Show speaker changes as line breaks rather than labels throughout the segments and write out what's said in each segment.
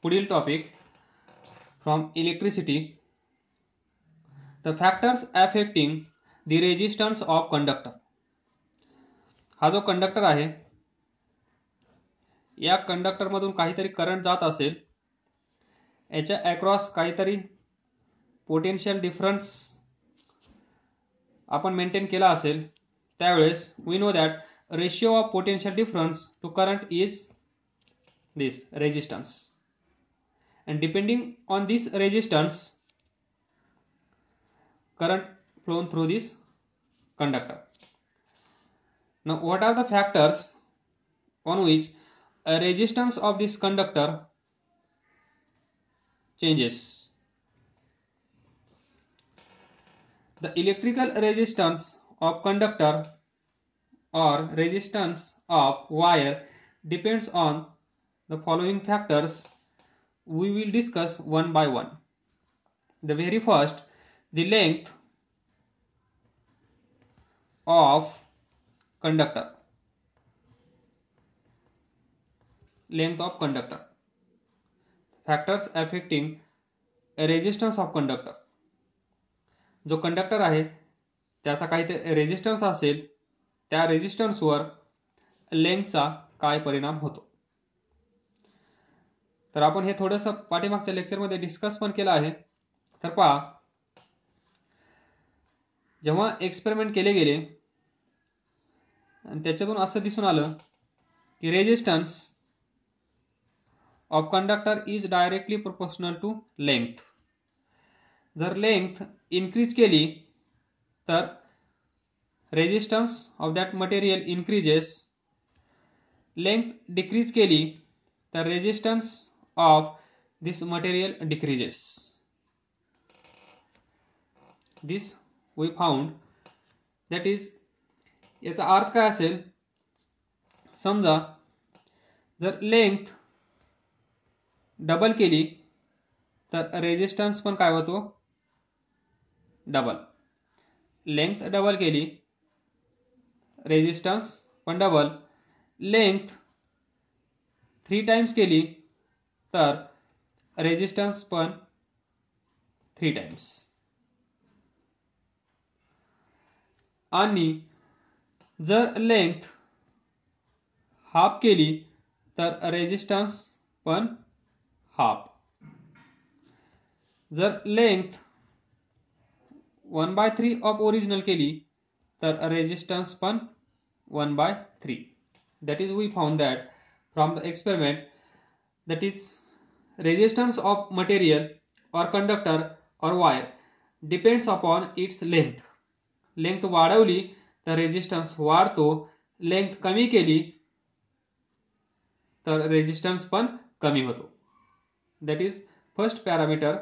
पुढील topic from electricity, the factors affecting the resistance of conductor. हा जो conductor आहे, या कंडक्टरमधून काहीतरी करंट जात असेल, याच्या अक्रॉस काहीतरी पोटेन्शियल डिफरन्स आपण मेंटेन केला असेल, त्यावेळेस we know that ratio of potential difference to current is this resistance, and depending on this resistance, current flown through this conductor. Now what are the factors on which a resistance of this conductor changes? The electrical resistance of conductor or resistance of wire depends on the following factors. We will discuss one by one. The very first, the length of conductor. Length of conductor. Factors affecting a resistance of conductor. जो conductor आहे त्याचा काहीतरी resistance असेल, त्या रेजिस्टन्सवर लेंथचा काय परिणाम होतो. तर आपण हे थोडंसं पाठीमागच्या लेक्चरमध्ये डिस्कस पण केलं आहे. तर पहा, जेव्हा एक्सपेरिमेंट केले गेले आणि त्याच्यातून असं दिसून आलं की resistance of conductor is directly proportional to length. जर लेंथ इन्क्रीज केली तर resistance of that material increases. Length decrease केली तर resistance of this material decreases. This we found, that is, याचा अर्थ काय असेल, समजा जर लेंथ डबल केली तर रेजिस्टन्स पण काय होतो, डबल. लेंथ डबल केली, रेजिस्टन्स पण डबल. लेंथ 3 टाइम्स केली तर रेजिस्टन्स पण 3 टाइम्स. आणि जर लेंथ हाफ केली तर रेजिस्टन्स पण हाफ. जर लेंथ 1/3 ऑफ ओरिजिनल केली तर रेजिस्टन्स पण 1/3. That is, we found that from the experiment, that is, resistance of material or conductor or wire depends upon its length. Length वाढवली तर रेजिस्टन्स वाढतो, लेंथ कमी केली तर रेजिस्टन्स पण कमी होतो. That is first parameter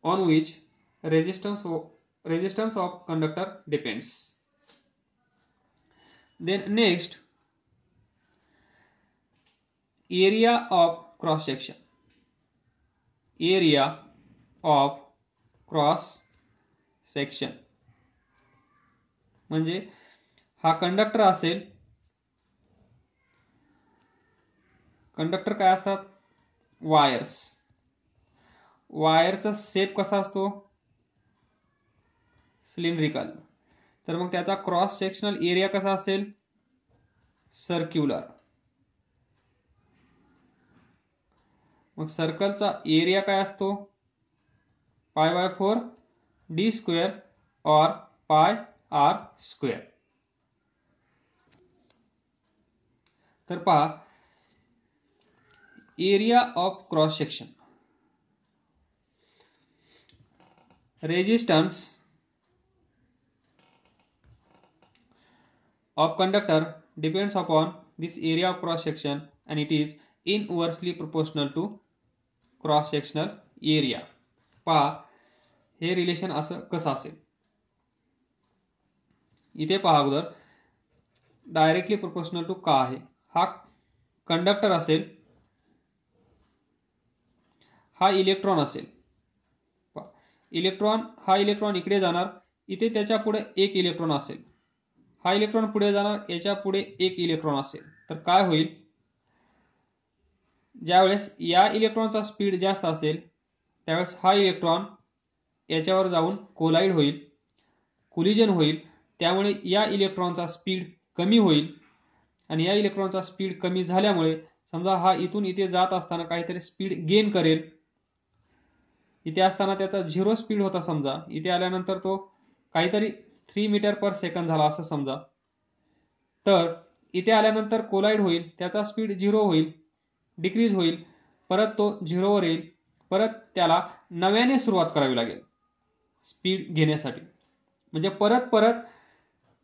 on which resistance of conductor depends. Then next, area of cross section. Area of cross section म्हणजे हा कंडक्टर असेल. कंडक्टर काय असतात, वायर्स. वायरचा शेप कसा असतो, सिलेंड्रिकल. तर मग त्याचा क्रॉस सेक्शनल एरिया कसा असेल, सर्क्युलर. मग सर्कलचा एरिया काय असतो, π/4 d² और πr². तर पहा, area of cross section. Resistance of conductor depends upon this area of cross section and it is inversely proportional to cross sectional area. पहा, हे रिलेशन असं कसं असेल. इथे पहा, अगोदर डायरेक्टली प्रोपोर्शनल टू का आहे. हा कंडक्टर असेल, हा इलेक्ट्रॉन असेल. हा इलेक्ट्रॉन इकडे जाणार, इथे त्याच्या पुढे एक इलेक्ट्रॉन असेल. हा इलेक्ट्रॉन पुढे जाणार, याच्या पुढे एक इलेक्ट्रॉन असेल. तर काय होईल, ज्यावेळेस या इलेक्ट्रॉनचा स्पीड जास्त असेल त्यावेळेस हा इलेक्ट्रॉन याच्यावर जाऊन कोलाइड होईल, कोलिजन होईल, त्यामुळे या इलेक्ट्रॉनचा स्पीड कमी होईल आणि या इलेक्ट्रॉनचा स्पीड कमी झाल्यामुळे समजा हा इथून इथे जात असताना काहीतरी स्पीड गेन करेल, इथे असताना त्याचा 0 स्पीड होता समजा, इथे आल्यानंतर तो काहीतरी 3 मीटर पर सेकंद झाला असं समजा, तर इथे आल्यानंतर कोलाइड होईल, त्याचा स्पीड 0 होईल, डिक्रीज होईल, परत तो 0 वर येईल, परत त्याला नव्याने सुरुवात करावी लागेल स्पीड घेण्यासाठी. म्हणजे परत परत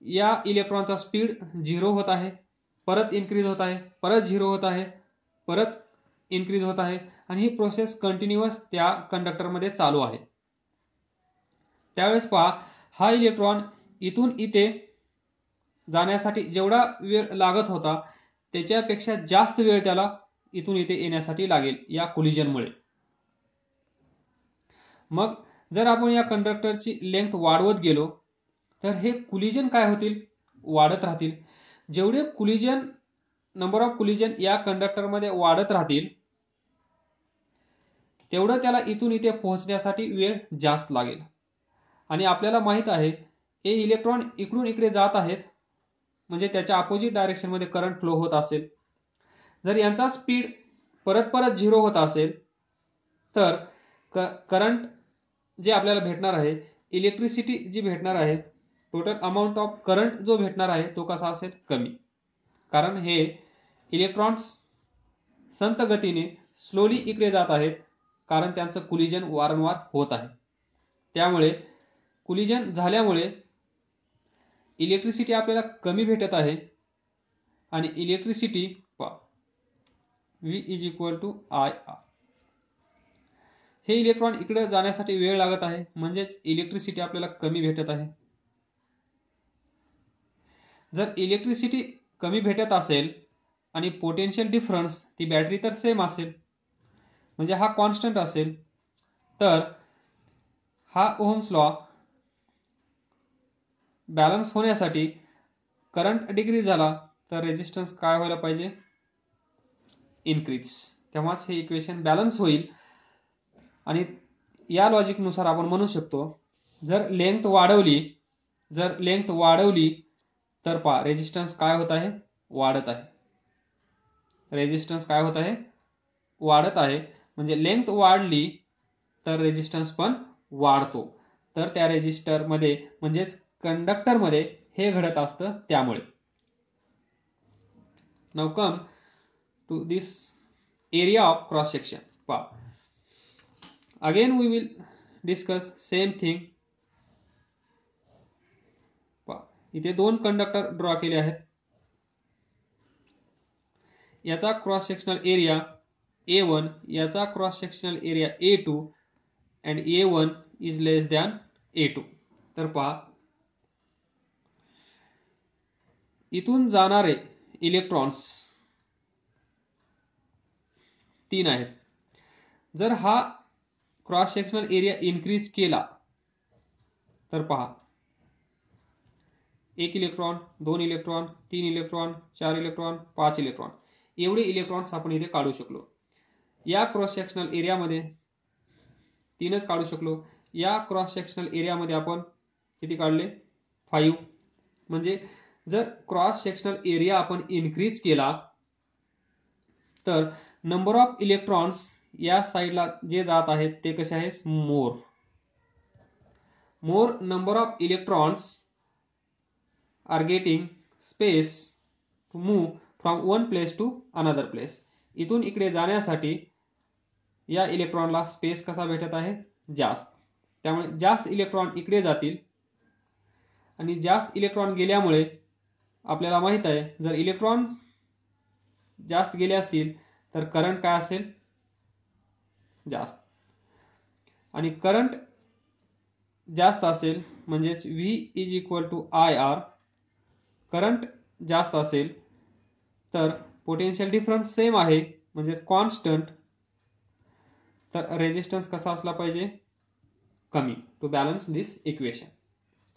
या इलेक्ट्रॉनचा स्पीड 0 होत आहे, परत इन्क्रीज होत आहे, परत 0 होत आहे, परत इन्क्रीज होत आहे आणि ही प्रोसेस कंटिन्युअस त्या कंडक्टरमध्ये चालू आहे. त्यावेळेस पहा हा इलेक्ट्रॉन इथून इथे जाण्यासाठी जेवढा वेळ लागत होता त्याच्यापेक्षा जास्त वेळ त्याला इथून इथे येण्यासाठी लागेल या कोलिजनमुळे. मग जर आपण या कंडक्टरची लेंथ वाढवत गेलो तर हे कोलिजन काय होतील, वाढत राहतील. जेवढे कोलिजन नंबर ऑफ कोलिजन या कंडक्टरमध्ये वाढत राहतील तेवढं त्याला इथून इथे पोहोचण्यासाठी वेळ जास्त लागेल. आणि आपल्याला माहित आहे हे इलेक्ट्रॉन इकडून इकडे जात आहेत म्हणजे त्याच्या अपोजिट डायरेक्शन मध्ये करंट फ्लो होत असेल. जर यांचा स्पीड परत परत 0 होत असेल तर करंट जे आपल्याला भेटणार आहे, इलेक्ट्रिसिटी जी भेटणार आहे, टोटल अमाउंट ऑफ करंट जो भेटणार आहे तो कसा असेल, कमी. कारण हे इलेक्ट्रॉन्स संत गतीने स्लोली इकडे जात आहेत कारण त्यांचं कोलिजन वारंवार होत आहे. त्यामुळे कोलिजन झाल्यामुळे इलेक्ट्रिसिटी आपल्याला कमी भेटत आहे आणि इलेक्ट्रिसिटी V = IR. हे इलेक्ट्रॉन इकडे जाण्यासाठी वेळ लागत आहे म्हणजेच इलेक्ट्रिसिटी आपल्याला कमी भेटत आहे. जर इलेक्ट्रिसिटी कमी भेटत असेल आणि पोटेन्शियल डिफरन्स ती बॅटरी तर सेम असेल म्हणजे हा कॉन्स्टंट असेल तर हा ओहम्स लॉ बॅलन्स होण्यासाठी करंट डिक्रीज झाला तर रेजिस्टन्स काय व्हायला पाहिजे, इन्क्रीज. तेव्हाच हे इक्वेशन बॅलन्स होईल. आणि या लॉजिक नुसार आपण म्हणू शकतो जर लेंथ वाढवली तर पहा रेजिस्टन्स काय होत आहे, वाढत आहे. रेजिस्टन्स काय होत आहे, वाढत आहे. म्हणजे लेंथ वाढली तर रेजिस्टन्स पण वाढतो. तर त्या रेजिस्टर मध्ये म्हणजेच कंडक्टर मध्ये हे घडत असतं त्यामुळे. Now come to this area of cross section. पहा again we will discuss same thing. इथे दोन कंडक्टर ड्रॉ केले आहेत. याचा क्रॉस सेक्शनल एरिया A1, याचा cross sectional area A2 and A1 is less than A2. तर पहा इथून जाणारे इलेक्ट्रॉन्स 3 आहेत. जर हा क्रॉस सेक्शनल एरिया इन्क्रीज केला तर पहा 1 electron, 2 electron, 3 electron, 4 electron, 5 electron एवढे इलेक्ट्रॉन्स आपण इथे काढू शकलो. या क्रॉस सेक्शनल एरियामध्ये 3च काढू शकलो. या क्रॉस सेक्शनल एरियामध्ये आपण किती काढले, 5. म्हणजे जर क्रॉस सेक्शनल एरिया आपण इन्क्रीज केला तर नंबर ऑफ इलेक्ट्रॉन्स या साइडला जे जात आहेत ते कसे आहेत, मोर number of electrons are getting space to move from one place to another place. इथून इकडे जाण्यासाठी या इलेक्ट्रॉनला स्पेस कसा भेटत आहे, जास्त. त्यामुळे जास्त इलेक्ट्रॉन इकडे जातील आणि जास्त इलेक्ट्रॉन गेल्यामुळे आपल्याला माहित आहे जर इलेक्ट्रॉन जास्त गेले असतील तर करंट काय असेल, जास्त. आणि करंट जास्त असेल म्हणजेच V = IR. करंट जास्त असेल तर पोटेन्शियल डिफरन्स सेम आहे म्हणजे कॉन्स्टंट. तर रेजिस्टन्स कसा असला पाहिजे, कमी, टू बॅलन्स दिस इक्वेशन.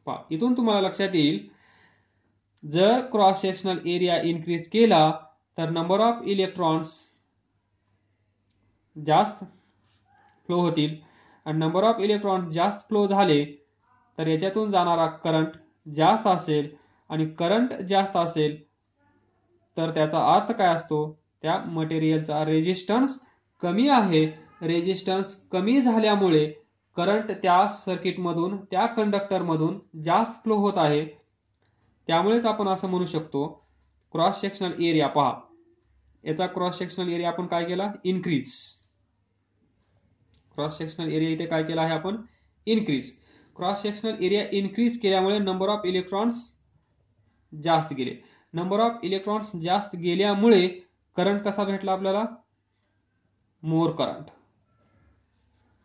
पहा इथून तुम्हाला लक्षात येईल जर क्रॉस सेक्शनल एरिया इन्क्रीज केला तर नंबर ऑफ इलेक्ट्रॉन्स जास्त फ्लो होतील आणि नंबर ऑफ इलेक्ट्रॉन जास्त फ्लो झाले तर याच्यातून जाणारा करंट जास्त असेल आणि करंट जास्त असेल तर त्याचा अर्थ काय असतो, त्या मटेरियलचा रेजिस्टन्स कमी आहे. रेजिस्टन्स कमी झाल्यामुळे करंट त्या सर्किटमधून, त्या कंडक्टरमधून जास्त फ्लो होत आहे. त्यामुळेच आपण असं म्हणू शकतो क्रॉस सेक्शनल एरिया पहा, याचा क्रॉस सेक्शनल एरिया आपण काय केला, इन्क्रीज. क्रॉस सेक्शनल एरिया इथे काय केला आहे आपण, increase. Cross sectional area increase केल्यामुळे नंबर ऑफ इलेक्ट्रॉन्स जास्त गेले. नंबर ऑफ इलेक्ट्रॉन्स जास्त गेल्यामुळे करंट कसा भेटला आपल्याला, more current.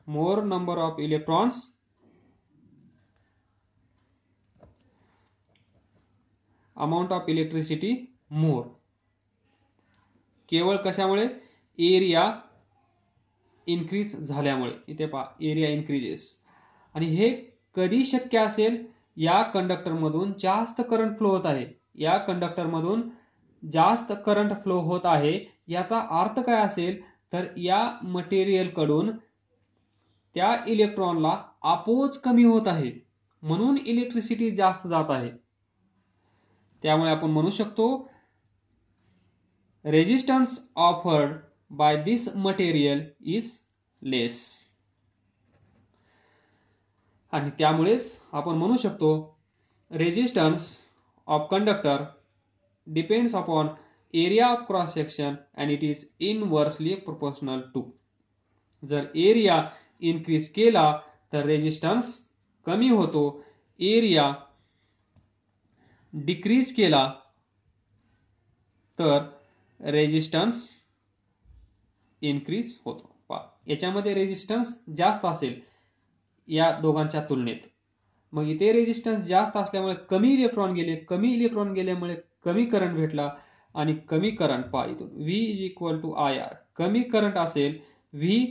More number of electrons amount of electricity more. केवळ कशामुळे, एरिया इन्क्रीज झाल्यामुळे. इथे पहा, एरिया इन्क्रीजेस. आणि हे कधी शक्य असेल, या कंडक्टर मधून जास्त करंट फ्लो होत आहे. या कंडक्टर मधून जास्त करंट फ्लो होत आहे याचा अर्थ काय असेल तर या मटेरियल कडून त्या इलेक्ट्रॉनला अपोज कमी होत आहे, म्हणून इलेक्ट्रिसिटी जास्त जात आहे. त्यामुळे आपण म्हणू शकतो resistance offered by this material is less. आणि त्यामुळेच आपण म्हणू शकतो resistance of conductor depends upon area of cross section and it is inversely proportional to. जर एरिया इन्क्रीज केला तर रेजिस्टन्स कमी होतो, एरिया डिक्रीज केला तर रेजिस्टन्स इन्क्रीज होतो. याच्यामध्ये रेजिस्टन्स जास्त असेल या दोघांच्या तुलनेत. मग इथे रेजिस्टन्स जास्त असल्यामुळे कमी इलेक्ट्रॉन गेले, कमी इलेक्ट्रॉन गेल्यामुळे कमी करंट भेटला आणि कमी करंट पहा इथून V इज टू IR. कमी करंट असेल, V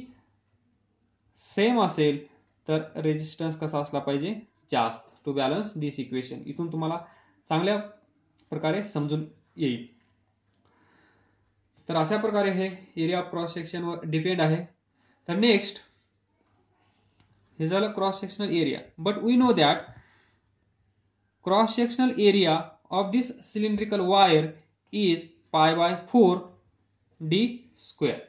सेम असेल तर रेजिस्टन्स कसा असला पाहिजे, जास्त. To balance this equation. इथून तुम्हाला चांगल्या प्रकारे समजून येईल. तर अशा प्रकारे हे एरिया ऑफ क्रॉस सेक्शन वर डिपेंड आहे. तर नेक्स्ट हे झालं cross sectional area. But we know that cross sectional area of this cylindrical wire is pi by 4d square.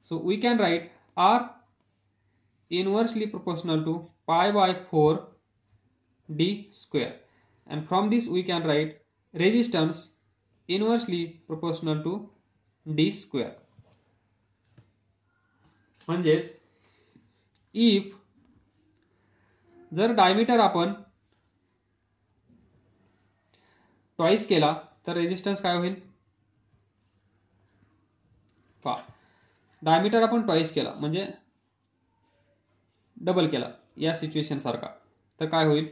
So we can write R inversely proportional to pi by 4d square, and from this we can write resistance inversely proportional to d square. म्हणजेच if जर diameter आपण twice केला तर resistance काय होईल, पहा diameter आपण twice केला म्हणजे डबल केला या सिच्युएशन सारखा, तर काय होईल,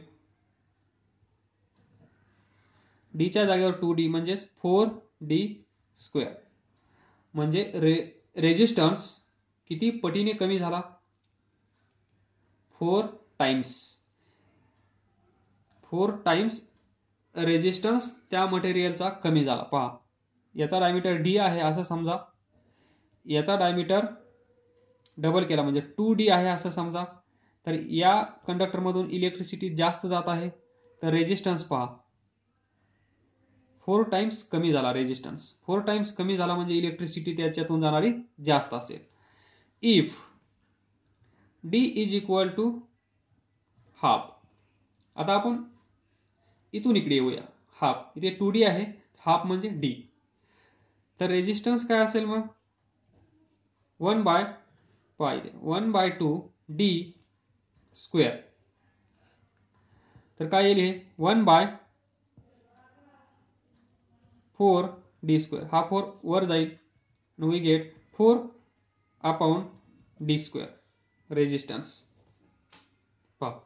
d च्या जागेवर 2d म्हणजे 4d स्क्वेअर. म्हणजे रेजिस्टन्स किती पटीने कमी झाला, 4 टाइम्स रेजिस्टन्स त्या मटेरियलचा कमी झाला. पहा याचा डायमीटर d आहे असं समजा, याचा डायमीटर डबल केला म्हणजे 2d आहे असं समजा. तर या कंडक्टर मधून इलेक्ट्रिसिटी जास्त जात आहे, तर रेजिस्टन्स पहा 4 टाइम्स कमी झाला. रेजिस्टन्स 4 टाइम्स कमी झाला म्हणजे इलेक्ट्रिसिटी त्याच्यातून जाणारी जास्त असेल. If d is equal to half. आता आपण इथून इकडे येऊया, हाफ इथे 2d आहे, हाफ म्हणजे d. तर रेजिस्टन्स काय असेल मग 1/2d स्क्वेअर. तर काय येईल हे 1/4d स्क्वेअर. हा 4 वर जाईल, we get 4/d square resistance. पहा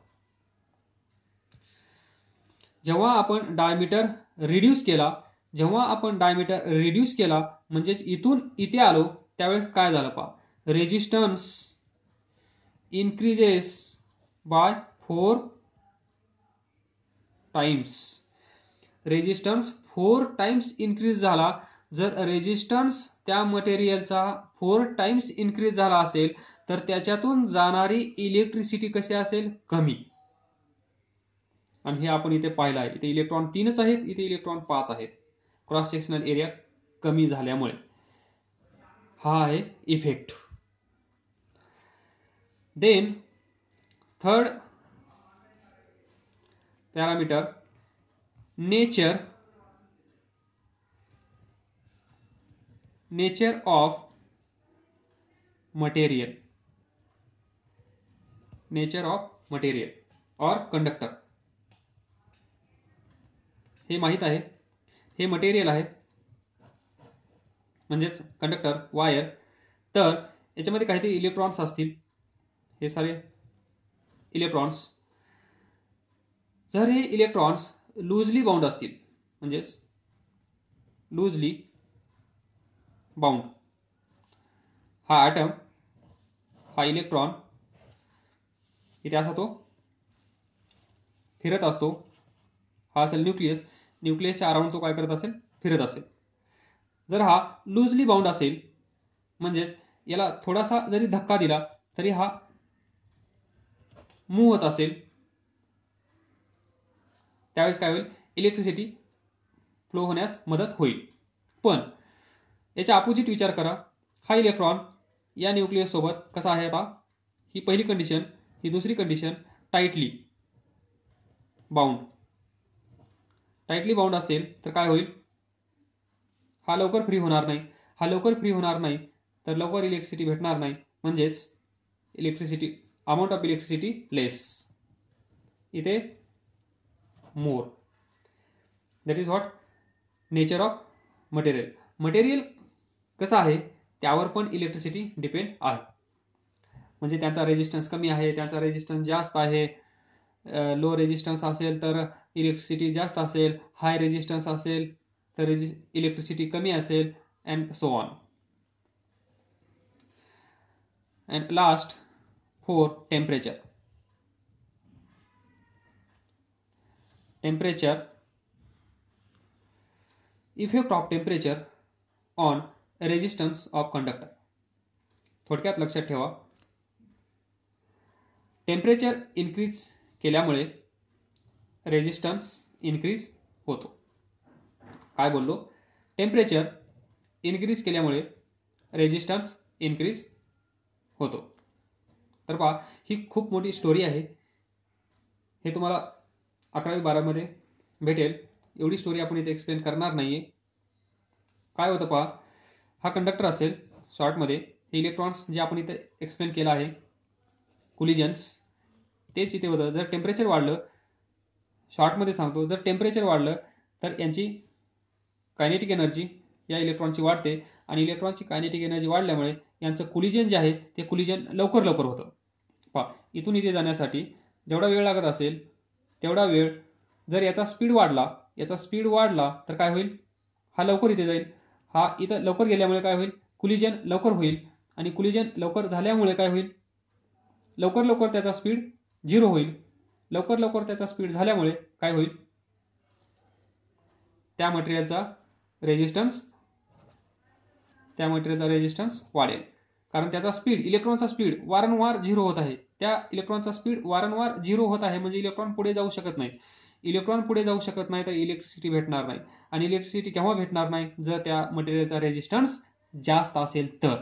जेव्हा आपण डायमीटर रिड्यूस केला, म्हणजेच इथून इथे आलो त्यावेळेस काय झालं पहा, resistance increases by 4 times. Resistance 4 times increase झाला. जर रेजिस्टन्स त्या मटेरियलचा 4 टाइम्स इन्क्रीज झाला असेल तर त्याच्यातून जाणारी इलेक्ट्रिसिटी कशी असेल, कमी. आणि हे आपण इथे पाहिलं आहे. इथे इलेक्ट्रॉन 3च आहेत, इथे इलेक्ट्रॉन 5 आहेत. क्रॉस सेक्शनल एरिया कमी झाल्यामुळे. हा आहे effect. Then third parameter, nature of material. Nature of material और कंडक्टर. हे माहित आहे, हे मटेरियल आहे म्हणजेच कंडक्टर, वायर. तर याच्यामध्ये काहीतरी इलेक्ट्रॉन्स असतील, हे सारे इलेक्ट्रॉन्स. जर हे इलेक्ट्रॉन्स लूजली बाउंड असतील, म्हणजेच लूजली बाउंड, हा ॲटम, हा इलेक्ट्रॉन इथे असा तो फिरत असतो. हा असेल न्यूक्लियस. न्यूक्लियसच्या अराउंड तो काय करत असेल, फिरत असेल. जर हा लूजली बाउंड असेल, म्हणजेच याला थोडासा जरी धक्का दिला तरी हा मूव्ह होत असेल, त्यावेळेस काय होईल, इलेक्ट्रिसिटी फ्लो होण्यास मदत होईल. पण याच्या अपोजिट विचार करा. हा इलेक्ट्रॉन या न्यूक्लियस सोबत कसा आहे आता, ही पहिली कंडिशन, ही दुसरी condition, tightly bound. Tightly bound असेल तर काय होईल, हा लवकर फ्री होणार नाही. हा लवकर फ्री होणार नाही तर लवकर इलेक्ट्रिसिटी भेटणार नाही, म्हणजेच electricity, amount of electricity less, इथे more. That is what nature of material. Material कसं आहे त्यावर पण इलेक्ट्रिसिटी डिपेंड आहे. म्हणजे त्यांचा रेजिस्टन्स कमी आहे, त्यांचा रेजिस्टन्स जास्त आहे. लो रेजिस्टन्स असेल तर इलेक्ट्रिसिटी जास्त असेल, हाय रेजिस्टन्स असेल तर इलेक्ट्रिसिटी कमी असेल, and so on. And last 4, temperature. Temperature, effect of temperature on resistance of conductor. थोडक्यात लक्षात ठेवा, टेम्परेचर इन्क्रीज केल्यामुळे रेजिस्टन्स इन्क्रीज होतो. काय बोललो, टेम्परेचर इन्क्रीज केल्यामुळे रेजिस्टन्स इन्क्रीज होतो. तर पहा, ही खूप मोठी स्टोरी आहे. हे तुम्हाला 11वी-12वी मध्ये भेटेल. एवढी स्टोरी आपण इथे एक्सप्लेन करणार नाहीये. काय होतं पहा, हा कंडक्टर असेल शॉर्टमध्ये, हे इलेक्ट्रॉन्स जे आपण इथे एक्सप्लेन केलं आहे, कोलिजन्स, तेच इथे होतं. जर टेम्परेचर वाढलं, शॉर्टमध्ये सांगतो, जर टेम्परेचर वाढलं तर यांची कायनेटिक एनर्जी या इलेक्ट्रॉनची वाढते, आणि इलेक्ट्रॉनची कायनेटिक एनर्जी वाढल्यामुळे यांचं कोलिजन जे आहे ते कोलिजन लवकर लवकर होतं. पहा, इथून इथे जाण्यासाठी जेवढा वेळ लागत असेल तेवढा वेळ, जर याचा स्पीड वाढला तर काय होईल, हा लवकर इथे जाईल. हा इथं लवकर गेल्यामुळे काय होईल, कोलिजन लवकर होईल, आणि कोलिजन लवकर झाल्यामुळे काय होईल, लवकर लवकर त्याचा स्पीड 0 होईल. लवकर लवकर त्याचा स्पीड झाल्यामुळे काय होईल, त्या मटेरियलचा रेजिस्टन्स वाढेल. कारण त्याचा स्पीड, इलेक्ट्रॉनचा स्पीड वारंवार 0 होत आहे. त्या इलेक्ट्रॉनचा स्पीड वारंवार 0 होत आहे, म्हणजे इलेक्ट्रॉन पुढे जाऊ शकत नाही. इलेक्ट्रॉन पुढे जाऊ शकत नाही तर इलेक्ट्रिसिटी भेटणार नाही. आणि इलेक्ट्रिसिटी केव्हा भेटणार नाही, जर त्या मटेरियलचा रेजिस्टन्स जास्त असेल तर.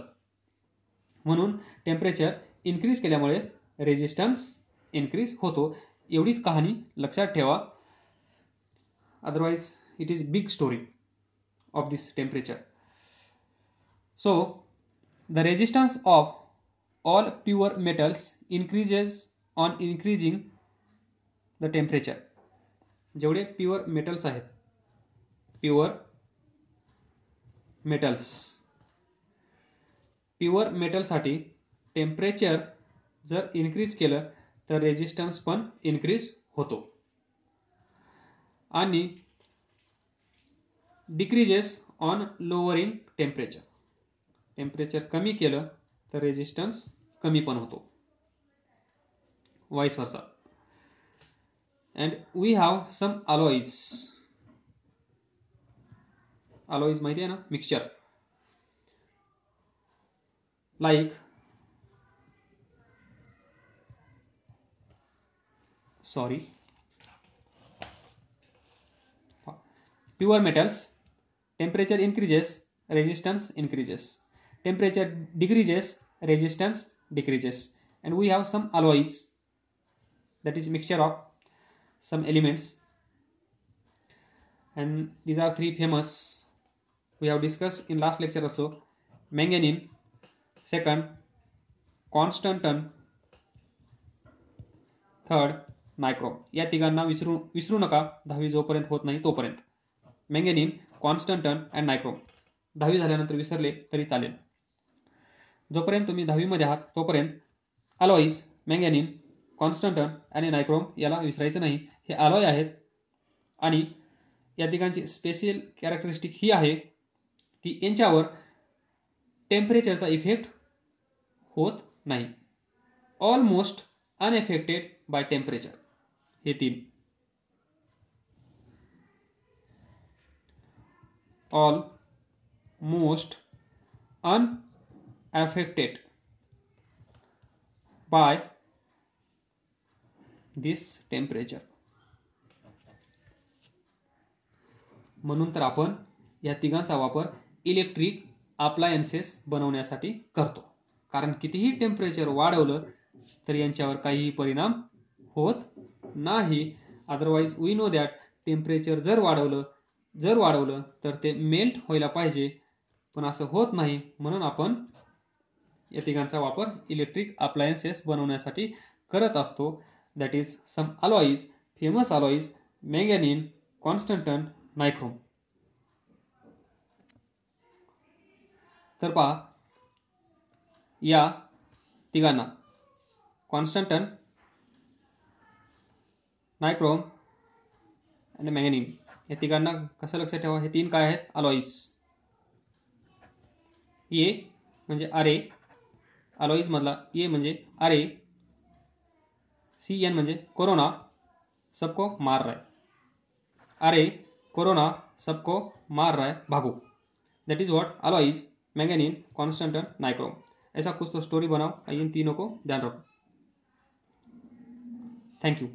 म्हणून टेम्परेचर इन्क्रीज केल्यामुळे रेजिस्टन्स इन्क्रीज होतो. एवढीच कहाणी लक्षात ठेवा. Otherwise it is big story of this temperature. So the resistance of all pure metals increases on increasing the temperature. जेवढे प्युअर मेटल्स आहेत, प्युअर मेटलसाठी टेम्परेचर जर इन्क्रीज केलं तर रेजिस्टन्स पण इन्क्रीज होतो. आणि decreases on lowering temperature. Temperature कमी केलं तर रेजिस्टन्स कमी पण होतो, vice versa. And we have some alloys. Alloys माहिती आहे ना, mixture. like pure metals, temperature increases, resistance increases. Temperature decreases, resistance decreases. And we have some alloys, that is mixture of some elements. And these are three famous. We have discussed in last lecture also. Manganese, second, constantan, third nichrome. या तिघांना विसरू नका 10वी जोपर्यंत होत नाही तोपर्यंत. मॅंगॅनिन, कॉन्स्टंटन and nichrome. 10वी झाल्यानंतर विसरले तरी चालेल. जोपर्यंत तुम्ही 10वी मध्ये आहात तोपर्यंत अलॉईज, मॅंगॅनिन, कॉन्स्टंटन आणि नायक्रोम याला विसरायचं नाही. हे अलॉय आहेत आणि या तिघांची स्पेशल कॅरेक्टरिस्टिक ही आहे की यांच्यावर टेम्परेचरचा इफेक्ट होत नाही. Almost unaffected by temperature. हे तीन almost unaffected by this temperature. म्हणून तर आपण या तिघांचा वापर इलेक्ट्रिक अप्लायन्सेस बनवण्यासाठी करतो. कारण कितीही टेम्परेचर वाढवलं तर यांच्यावर काहीही परिणाम होत नाही. Otherwise we know that temperature जर वाढवलं तर ते मेल्ट व्हायला पाहिजे, पण असं होत नाही. म्हणून आपण या तिघांचा वापर इलेक्ट्रिक अप्लायन्सेस बनवण्यासाठी करत असतो. That is some alloys, famous alloys, manganin, constantan, nichrome. तर पहा, या तिघांना कॉन्स्टंटन, नायक्रोम आणि मॅंगॅनिन या तिघांना कसं लक्षात ठेवा. हे तीन काय आहेत? अलॉईज. ए म्हणजे अरे, अलॉईज मधला ए म्हणजे अरे, CN म्हणजे कोरोना सबको मार रहा है. अरे कोरोना सबको मार रहा है, भागो. That is what alloys, manganese, constantan, nichrome. ऐसा कुछ तो स्टोरी बनाओ, इन तीनों को ध्यान रखो. Thank you.